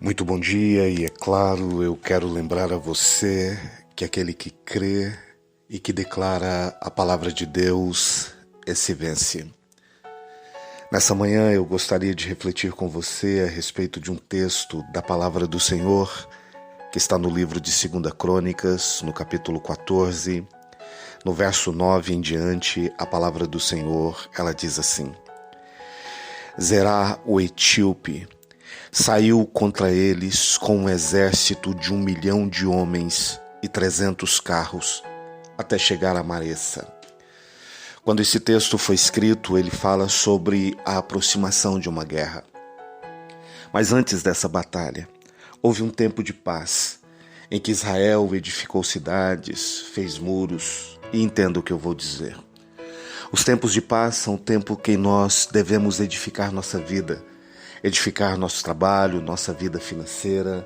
Muito bom dia e é claro, eu quero lembrar a você que aquele que crê e que declara a palavra de Deus, esse vence. Nessa manhã eu gostaria de refletir com você a respeito de um texto da palavra do Senhor que está no livro de 2 Crônicas, no capítulo 14, no verso 9 em diante, a palavra do Senhor, ela diz assim: Zerá o etíope saiu contra eles com um exército de 1.000.000 de homens e 300 carros, até chegar a Maressa. Quando esse texto foi escrito, ele fala sobre a aproximação de uma guerra. Mas antes dessa batalha, houve um tempo de paz, em que Israel edificou cidades, fez muros, e entenda o que eu vou dizer. Os tempos de paz são o tempo que nós devemos edificar nossa vida, edificar nosso trabalho, nossa vida financeira,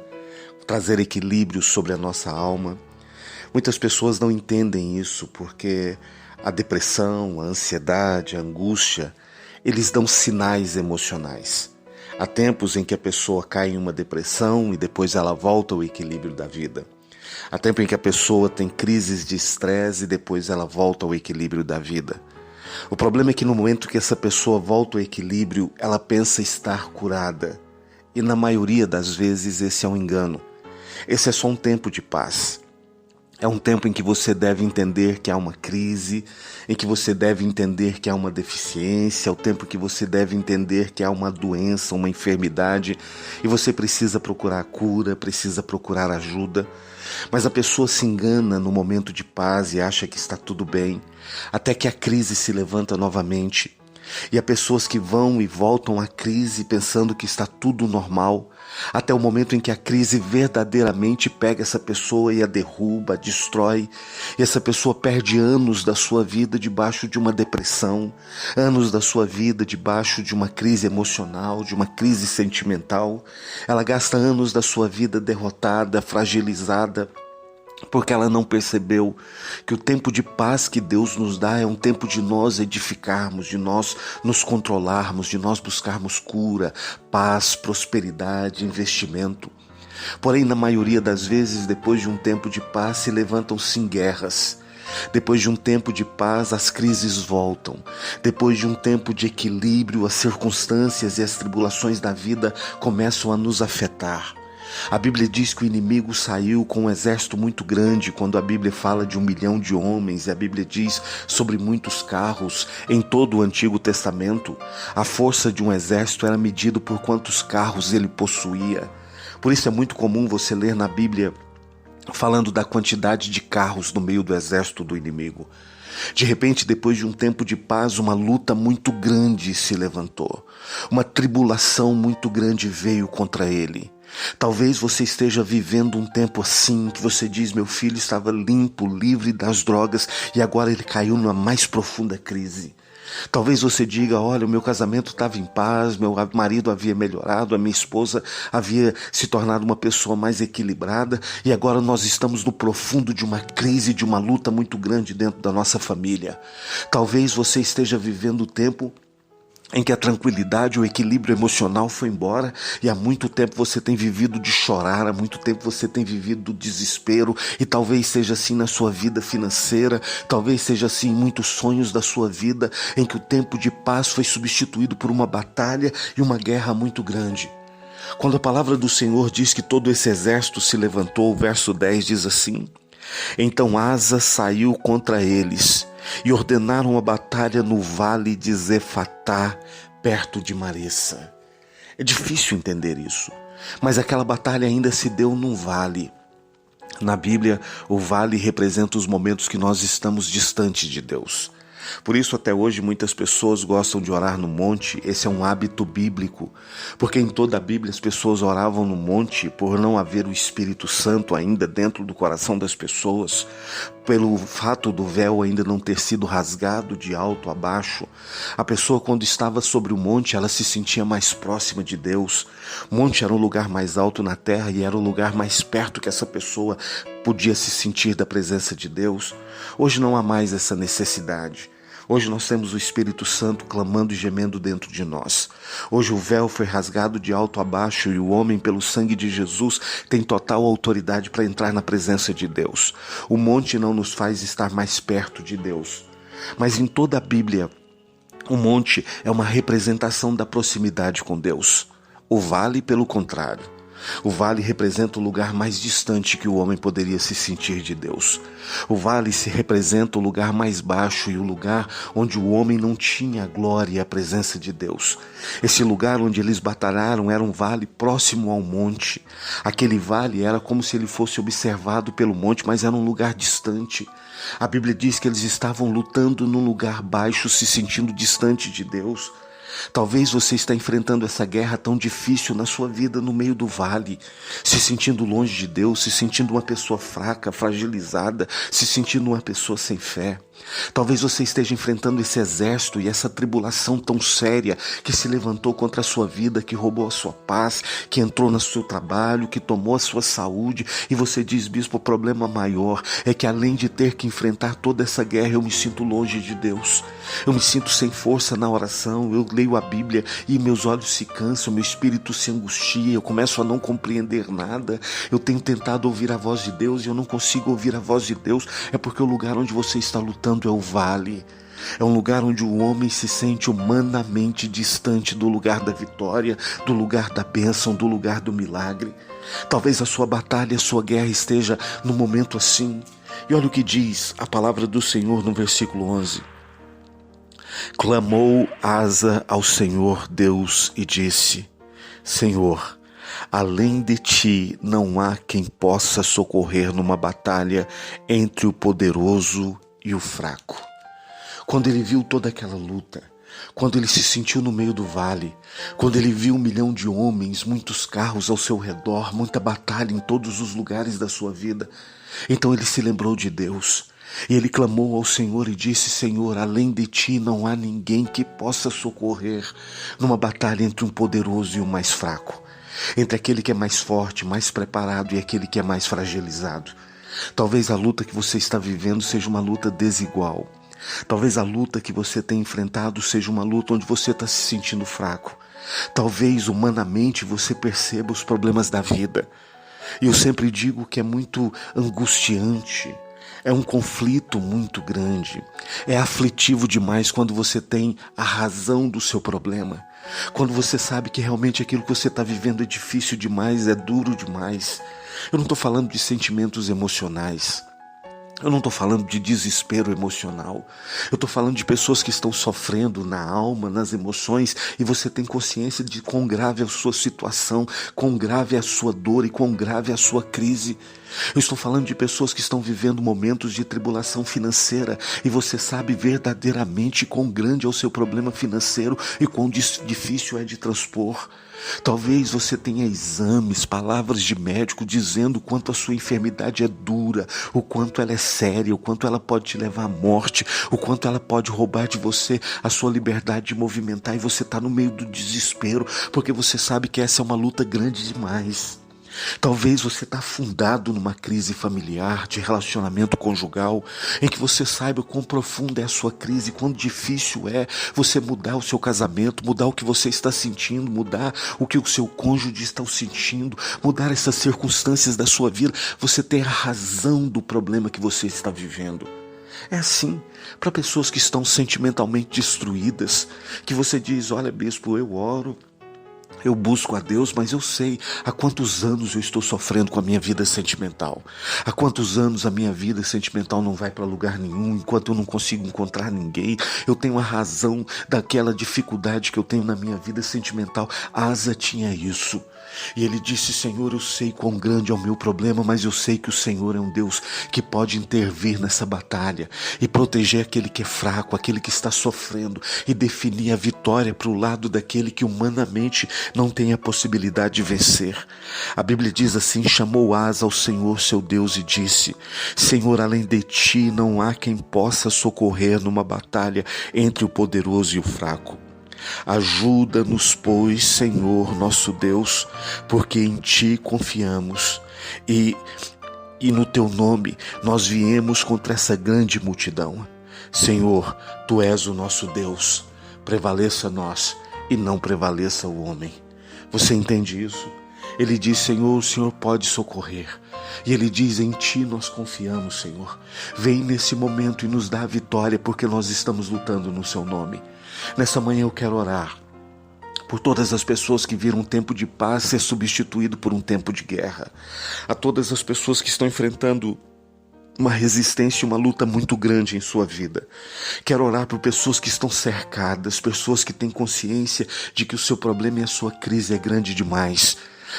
trazer equilíbrio sobre a nossa alma. Muitas pessoas não entendem isso porque a depressão, a ansiedade, a angústia, eles dão sinais emocionais. Há tempos em que a pessoa cai em uma depressão e depois ela volta ao equilíbrio da vida. Há tempo em que a pessoa tem crises de estresse e depois ela volta ao equilíbrio da vida. O problema é que no momento que essa pessoa volta ao equilíbrio, ela pensa estar curada. E na maioria das vezes esse é um engano. Esse é só um tempo de paz. É um tempo em que você deve entender que há uma crise, em que você deve entender que há uma deficiência, é o tempo que você deve entender que há uma doença, uma enfermidade, e você precisa procurar cura, precisa procurar ajuda. Mas a pessoa se engana no momento de paz e acha que está tudo bem, até que a crise se levanta novamente. E há pessoas que vão e voltam à crise pensando que está tudo normal, até o momento em que a crise verdadeiramente pega essa pessoa e a derruba, a destrói. E essa pessoa perde anos da sua vida debaixo de uma depressão, anos da sua vida debaixo de uma crise emocional, de uma crise sentimental. Ela gasta anos da sua vida derrotada, fragilizada, porque ela não percebeu que o tempo de paz que Deus nos dá é um tempo de nós edificarmos, de nós nos controlarmos, de nós buscarmos cura, paz, prosperidade, investimento. Porém, na maioria das vezes, depois de um tempo de paz, se levantam-se guerras. Depois de um tempo de paz, as crises voltam. Depois de um tempo de equilíbrio, as circunstâncias e as tribulações da vida começam a nos afetar. A Bíblia diz que o inimigo saiu com um exército muito grande, quando a Bíblia fala de 1.000.000 de homens, e a Bíblia diz sobre muitos carros. Em todo o Antigo Testamento, a força de um exército era medida por quantos carros ele possuía. Por isso é muito comum você ler na Bíblia falando da quantidade de carros no meio do exército do inimigo. De repente, depois de um tempo de paz, uma luta muito grande se levantou. Uma tribulação muito grande veio contra ele. Talvez você esteja vivendo um tempo assim, que você diz: meu filho estava limpo, livre das drogas, e agora ele caiu numa mais profunda crise. Talvez você diga: olha, o meu casamento estava em paz, meu marido havia melhorado, a minha esposa havia se tornado uma pessoa mais equilibrada, e agora nós estamos no profundo de uma crise, de uma luta muito grande dentro da nossa família. Talvez você esteja vivendo o tempo em que a tranquilidade, o equilíbrio emocional foi embora, e há muito tempo você tem vivido de chorar, há muito tempo você tem vivido do desespero, e talvez seja assim na sua vida financeira, talvez seja assim em muitos sonhos da sua vida, em que o tempo de paz foi substituído por uma batalha e uma guerra muito grande. Quando a palavra do Senhor diz que todo esse exército se levantou, o verso 10 diz assim: Então Asa saiu contra eles, e ordenaram a batalha no vale de Zefatá, perto de Maressa. É difícil entender isso, mas aquela batalha ainda se deu num vale. Na Bíblia, o vale representa os momentos que nós estamos distantes de Deus. Por isso, até hoje, muitas pessoas gostam de orar no monte. Esse é um hábito bíblico, porque em toda a Bíblia as pessoas oravam no monte por não haver o Espírito Santo ainda dentro do coração das pessoas, pelo fato do véu ainda não ter sido rasgado de alto a baixo. A pessoa, quando estava sobre o monte, ela se sentia mais próxima de Deus. O monte era um lugar mais alto na terra e era o lugar mais perto que essa pessoa podia se sentir da presença de Deus. Hoje não há mais essa necessidade. Hoje nós temos o Espírito Santo clamando e gemendo dentro de nós. Hoje o véu foi rasgado de alto a baixo e o homem, pelo sangue de Jesus, tem total autoridade para entrar na presença de Deus. O monte não nos faz estar mais perto de Deus. Mas em toda a Bíblia, o monte é uma representação da proximidade com Deus. O vale, pelo contrário. O vale representa o lugar mais distante que o homem poderia se sentir de Deus. O vale se representa o lugar mais baixo e o lugar onde o homem não tinha a glória e a presença de Deus. Esse lugar onde eles batalharam era um vale próximo ao monte. Aquele vale era como se ele fosse observado pelo monte, mas era um lugar distante. A Bíblia diz que eles estavam lutando num lugar baixo, se sentindo distante de Deus. Talvez você está enfrentando essa guerra tão difícil na sua vida no meio do vale, se sentindo longe de Deus, se sentindo uma pessoa fraca, fragilizada, se sentindo uma pessoa sem fé. Talvez você esteja enfrentando esse exército e essa tribulação tão séria que se levantou contra a sua vida, que roubou a sua paz, que entrou no seu trabalho, que tomou a sua saúde, e você diz: bispo, o problema maior é que além de ter que enfrentar toda essa guerra, eu me sinto longe de Deus. Eu me sinto sem força na oração, eu leio a Bíblia e meus olhos se cansam, meu espírito se angustia, eu começo a não compreender nada. Eu tenho tentado ouvir a voz de Deus e eu não consigo ouvir a voz de Deus. É porque o lugar onde você está lutando é o vale. É um lugar onde o homem se sente humanamente distante do lugar da vitória, do lugar da bênção, do lugar do milagre. Talvez a sua batalha, a sua guerra esteja num momento assim. E olha o que diz a palavra do Senhor no versículo 11. Clamou Asa ao Senhor Deus e disse: Senhor, além de ti não há quem possa socorrer numa batalha entre o poderoso e o fraco. Quando ele viu toda aquela luta, quando ele se sentiu no meio do vale, quando ele viu 1 milhão de homens, muitos carros ao seu redor, muita batalha em todos os lugares da sua vida, então ele se lembrou de Deus. E ele clamou ao Senhor e disse: Senhor, além de ti não há ninguém que possa socorrer numa batalha entre um poderoso e o mais fraco, entre aquele que é mais forte, mais preparado e aquele que é mais fragilizado. Talvez a luta que você está vivendo seja uma luta desigual. Talvez a luta que você tem enfrentado seja uma luta onde você está se sentindo fraco. Talvez humanamente você perceba os problemas da vida. E eu sempre digo que é muito angustiante. É um conflito muito grande. É aflitivo demais quando você tem a razão do seu problema. Quando você sabe que realmente aquilo que você está vivendo é difícil demais, é duro demais. Eu não estou falando de sentimentos emocionais. Eu não estou falando de desespero emocional. Eu estou falando de pessoas que estão sofrendo na alma, nas emoções, e você tem consciência de quão grave é a sua situação, quão grave é a sua dor e quão grave é a sua crise. Eu estou falando de pessoas que estão vivendo momentos de tribulação financeira e você sabe verdadeiramente quão grande é o seu problema financeiro e quão difícil é de transpor. Talvez você tenha exames, palavras de médico dizendo o quanto a sua enfermidade é dura, o quanto ela é séria, o quanto ela pode te levar à morte, o quanto ela pode roubar de você a sua liberdade de movimentar, e você está no meio do desespero porque você sabe que essa é uma luta grande demais. Talvez você está afundado numa crise familiar, de relacionamento conjugal, em que você saiba quão profunda é a sua crise, quão difícil é você mudar o seu casamento, mudar o que você está sentindo, mudar o que o seu cônjuge está sentindo, mudar essas circunstâncias da sua vida. Você tem a razão do problema que você está vivendo. É assim, para pessoas que estão sentimentalmente destruídas, que você diz: olha, bispo, eu oro, eu busco a Deus, mas eu sei há quantos anos eu estou sofrendo com a minha vida sentimental. Há quantos anos a minha vida sentimental não vai para lugar nenhum, enquanto eu não consigo encontrar ninguém. Eu tenho a razão daquela dificuldade que eu tenho na minha vida sentimental. Asa tinha isso. E ele disse: Senhor, eu sei quão grande é o meu problema, mas eu sei que o Senhor é um Deus que pode intervir nessa batalha e proteger aquele que é fraco, aquele que está sofrendo, e definir a vitória para o lado daquele que humanamente não tem a possibilidade de vencer. A Bíblia diz assim: chamou Asa ao Senhor seu Deus e disse: Senhor, além de ti não há quem possa socorrer numa batalha entre o poderoso e o fraco. Ajuda-nos, pois, Senhor nosso Deus, porque em ti confiamos e no teu nome nós viemos contra essa grande multidão. Senhor, Tu és o nosso Deus, prevaleça nós e não prevaleça o homem. Você entende isso? Ele diz, Senhor, o Senhor pode socorrer. E Ele diz, em Ti nós confiamos, Senhor. Vem nesse momento e nos dá a vitória, porque nós estamos lutando no Seu nome. Nessa manhã eu quero orar por todas as pessoas que viram um tempo de paz ser substituído por um tempo de guerra. A todas as pessoas que estão enfrentando uma resistência e uma luta muito grande em sua vida. Quero orar por pessoas que estão cercadas, pessoas que têm consciência de que o seu problema e a sua crise é grande demais.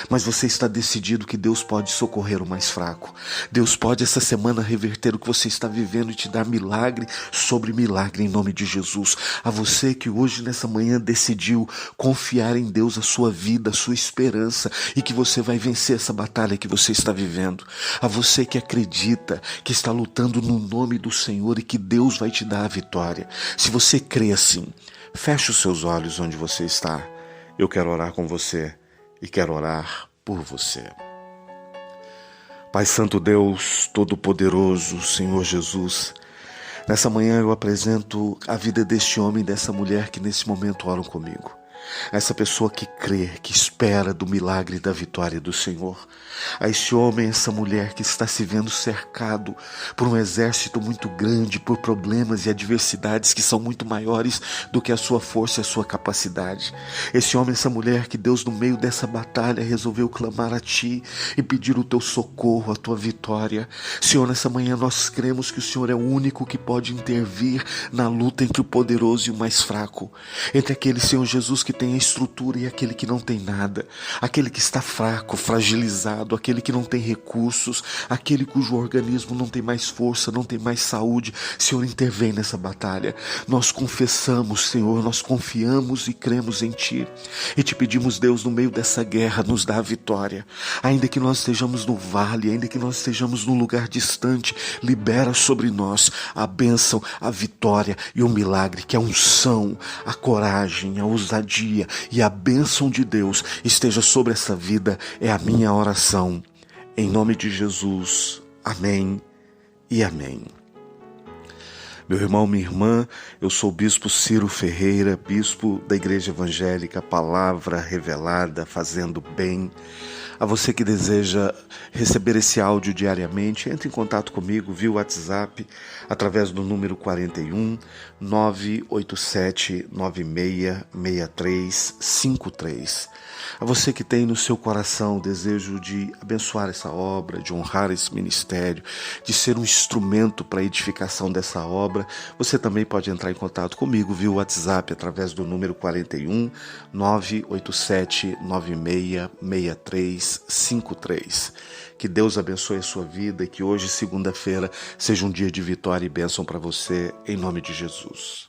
Mas você está decidido que Deus pode socorrer o mais fraco. Deus pode essa semana reverter o que você está vivendo e te dar milagre sobre milagre em nome de Jesus. A você que hoje nessa manhã decidiu confiar em Deus a sua vida, a sua esperança e que você vai vencer essa batalha que você está vivendo. A você que acredita que está lutando no nome do Senhor e que Deus vai te dar a vitória. Se você crê assim, feche os seus olhos onde você está. Eu quero orar com você. E quero orar por você. Pai Santo Deus, Todo-Poderoso, Senhor Jesus, nessa manhã eu apresento a vida deste homem e dessa mulher que nesse momento oram comigo. Essa pessoa que crê, que espera do milagre e da vitória do Senhor. A esse homem, essa mulher que está se vendo cercado por um exército muito grande, por problemas e adversidades que são muito maiores do que a sua força e a sua capacidade. Esse homem, essa mulher que Deus no meio dessa batalha resolveu clamar a Ti e pedir o Teu socorro, a Tua vitória. Senhor, nessa manhã nós cremos que o Senhor é o único que pode intervir na luta entre o poderoso e o mais fraco. Entre aquele, Senhor Jesus, que tem a estrutura e aquele que não tem nada, aquele que está fraco, fragilizado, aquele que não tem recursos, aquele cujo organismo não tem mais força, não tem mais saúde. Senhor, intervém nessa batalha. Nós confessamos, Senhor, nós confiamos e cremos em Ti e Te pedimos, Deus, no meio dessa guerra, nos dá a vitória. Ainda que nós estejamos no vale, ainda que nós estejamos num lugar distante, libera sobre nós a bênção, a vitória e o milagre, que a unção, a coragem, a ousadia e a bênção de Deus esteja sobre essa vida. É a minha oração. Em nome de Jesus. Amém e amém. Meu irmão, minha irmã, eu sou o Bispo Ciro Ferreira, Bispo da Igreja Evangélica Palavra Revelada, Fazendo Bem. A você que deseja receber esse áudio diariamente, entre em contato comigo via WhatsApp através do número 41 987 966353. A você que tem no seu coração o desejo de abençoar essa obra, de honrar esse ministério, de ser um instrumento para a edificação dessa obra, você também pode entrar em contato comigo via WhatsApp através do número 41 987 966353. Que Deus abençoe a sua vida e que hoje, segunda-feira, seja um dia de vitória e bênção para você, em nome de Jesus.